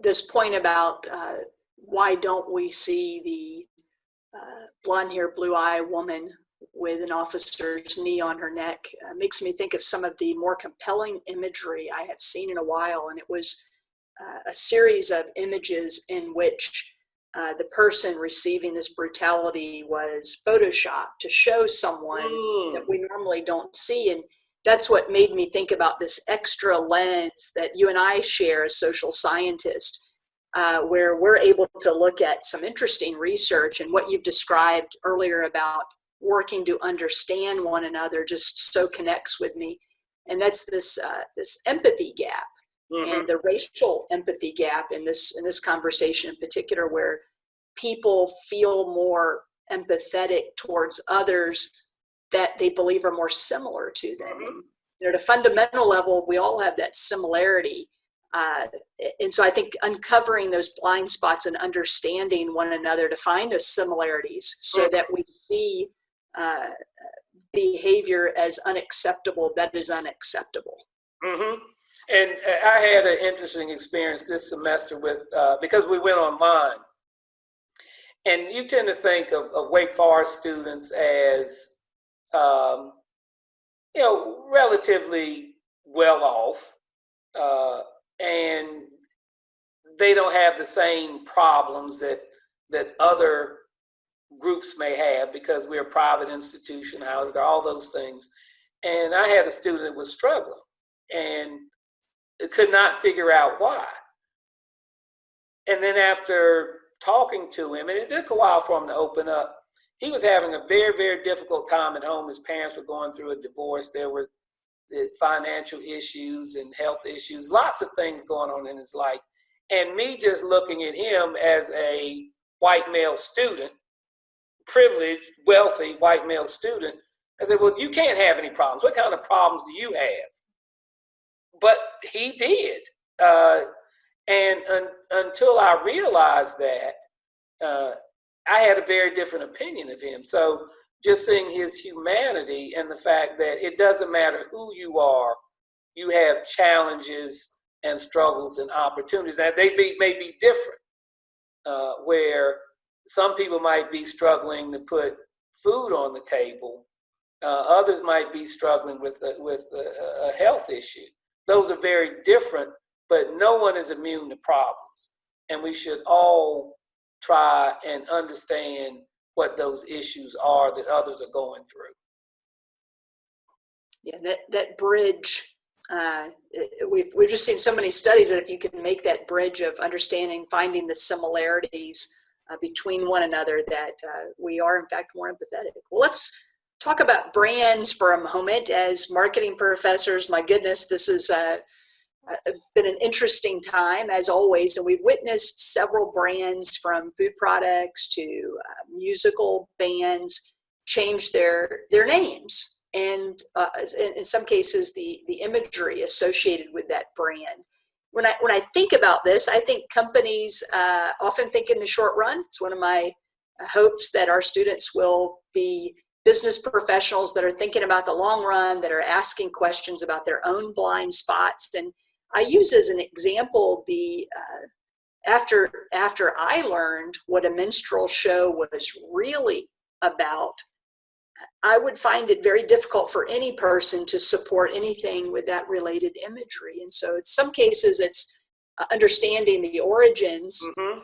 this point about why don't we see the blonde-haired, blue-eye woman with an officer's knee on her neck makes me think of some of the more compelling imagery I have seen in a while. And it was a series of images in which the person receiving this brutality was photoshopped to show someone that we normally don't see. And that's what made me think about this extra lens that you and I share as social scientists, where we're able to look at some interesting research, and what you've described earlier about working to understand one another just so connects with me. And that's this empathy gap, and the racial empathy gap in this conversation in particular, where people feel more empathetic towards others that they believe are more similar to them. And at a fundamental level, we all have that similarity. And so I think uncovering those blind spots and understanding one another to find those similarities so that we see behavior as unacceptable that is unacceptable. And I had an interesting experience this semester with, because we went online, and you tend to think of Wake Forest students as, relatively well off, and they don't have the same problems that other groups may have because we're a private institution, all those things. And I had a student that was struggling and could not figure out why. And then after talking to him, and it took a while for him to open up, he was having a very, very difficult time at home. His parents were going through a divorce. There were financial issues and health issues, lots of things going on in his life. And me just looking at him as a white male student, privileged, wealthy white male student, I said, well, you can't have any problems. What kind of problems do you have? But he did. And until I realized that, I had a very different opinion of him. So just seeing his humanity and the fact that it doesn't matter who you are, you have challenges and struggles and opportunities that may be different, where some people might be struggling to put food on the table. Others might be struggling with a health issue. Those are very different, but no one is immune to problems. And we should all try and understand what those issues are that others are going through. Yeah, that bridge, we've just seen so many studies that if you can make that bridge of understanding, finding the similarities between one another, that we are in fact more empathetic. Well, let's talk about brands for a moment. As marketing professors, my goodness, this has been an interesting time as always, and we've witnessed several brands from food products to musical bands change their names, and in some cases the imagery associated with that brand. When I think about this, I think companies often think in the short run. It's one of my hopes that our students will be business professionals that are thinking about the long run, that are asking questions about their own blind spots. And I use as an example after I learned what a minstrel show was really about, I would find it very difficult for any person to support anything with that related imagery. And so in some cases, it's understanding the origins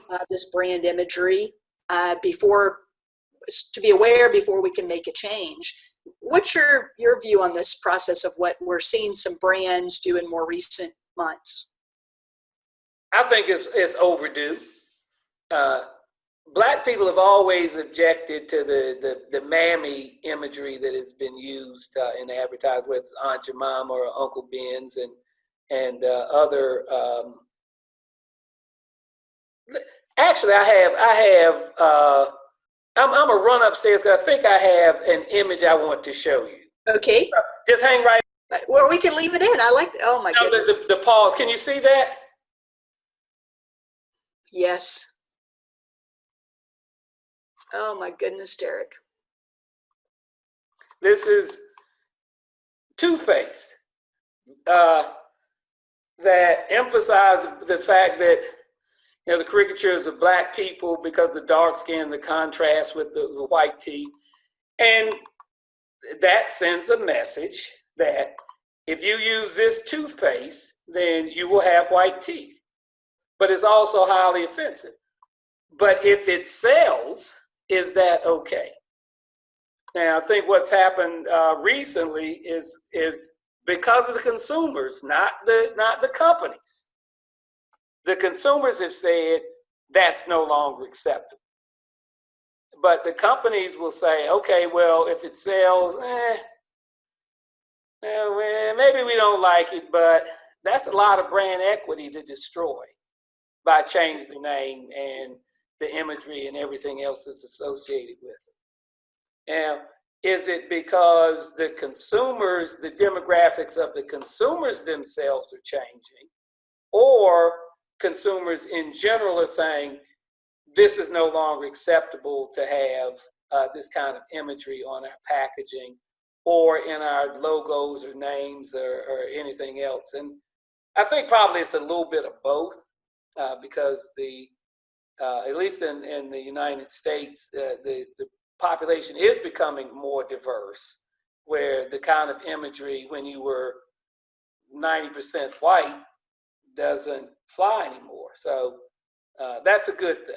of this brand imagery to be aware before we can make a change. What's your view on this process of what we're seeing some brands do in more recent months? I think it's overdue. Black people have always objected to the mammy imagery that has been used in advertising, whether it's Aunt Jemima or Uncle Ben's and other. Actually, I'm gonna run upstairs because I think I have an image I want to show you. Okay. Just hang right. Well, we can leave it in. I like. Oh my goodness. The pause. Can you see that? Yes. Oh my goodness, Derrick. This is toothpaste. that emphasize the fact that, you know, the caricatures of black people because the dark skin, the contrast with the white teeth. And that sends a message that if you use this toothpaste, then you will have white teeth. But it's also highly offensive. But if it sells, is that okay? Now, I think what's happened recently is because of the consumers, not the companies. The consumers have said that's no longer acceptable. But the companies will say, okay, well, if it sells, maybe we don't like it, but that's a lot of brand equity to destroy by changing the name and the imagery and everything else that's associated with it. Now, is it because the consumers, the demographics of the consumers themselves are changing, or consumers in general are saying, this is no longer acceptable to have this kind of imagery on our packaging or in our logos or names or anything else? And I think probably it's a little bit of both because at least in the United States, the population is becoming more diverse, where the kind of imagery when you were 90% white doesn't fly anymore. So that's a good thing.